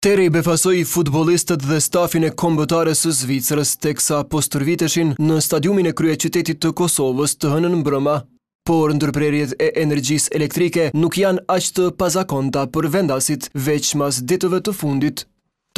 Teri befasoi futbollistët dhe stafin e kombëtares së Zvicrës teksa postërviteshin në stadiumin e kryeqytetit të Kosovës të hënën mbrëma. Por ndërprerjet e energjisë elektrike nuk janë aq të pazakonta për vendasit veç mas ditëve të fundit.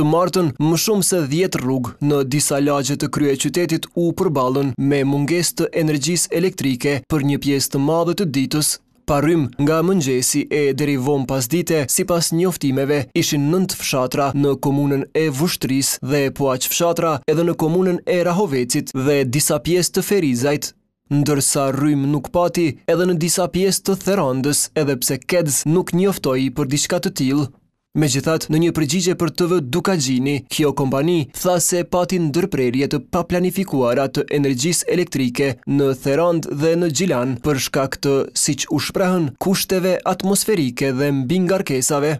Të martën, më shumë se 10 rrugë në disa lagje të kryeqytetit u përballën me mungesë të energjisë elektrike për një pjesë të madhe të ditës. Parrym nga mëngjesi e deri vonë pasdite, sipas njoftimeve, ishin 9 fshatra në komunën e Vushtrisë dhe po aq fshatra edhe në komunën e Rahovecit dhe disa pjesë të Ferizajt, ndërsa rrym nuk pati edhe në disa pjesë të Therandës, edhe pse Keds nuk njoftoi për diçka të tillë. Megjithatë, në një përgjigje për TV Dukagjini, kjo kompani tha se pati ndërprerje të paplanifikuara të energjisë elektrike në Therand dhe në Gjilan për shkak të, siç u shprehën, kushteve atmosferike dhe mbi ngarkesave.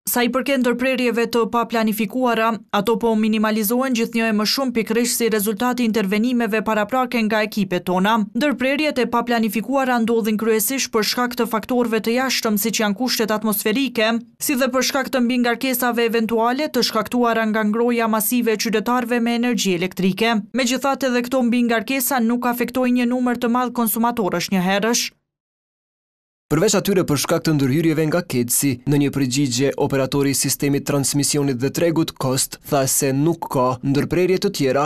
Sa i përket ndërprerjeve të paplanifikuara, ato po minimalizohen gjithnjë e më shumë pikërisht si rezultati i intervenimeve paraprake nga ekipet tona. Ndërprerjet e paplanifikuara ndodhin kryesisht për shkak të faktorëve të jashtëm siç janë kushtet atmosferike, si dhe për shkak të mbingarkesave eventuale të shkaktuara nga ngroja masive e qytetarëve me energji elektrike. Megjithatë, edhe këto mbingarkesa nuk afektojnë një numër të madh konsumatorësh njëherësh. Përveç atyre për shkak të ndërhyrjeve nga Kedsi, në një përgjigje operatori i sistemit transmisionit dhe tregut Kost tha se nuk ka ndërprerje të tjera.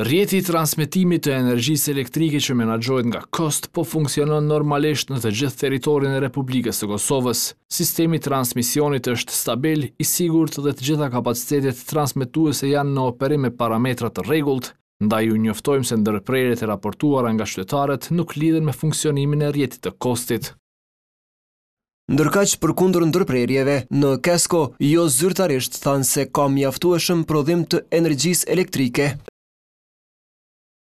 Rrjeti i transmetimit të energjisë elektrike që menaxhohet nga Kost po funksionon normalisht në të gjithë territorin e Republikës së Kosovës. Sistemi i transmisionit është stabil, i sigurt dhe të gjitha kapacitetet transmetuese janë në operim me parametra të rregullt. Ndaj u njoftojmë se ndërprerjet e raportuara nga qytetarët nuk lidhen me funksionimin e rrjetit të Kostit. Ndërkaq përkundër ndërprerjeve, në Kesko jo zyrtarisht thanë se ka mjaftueshëm prodhim të energjisë elektrike.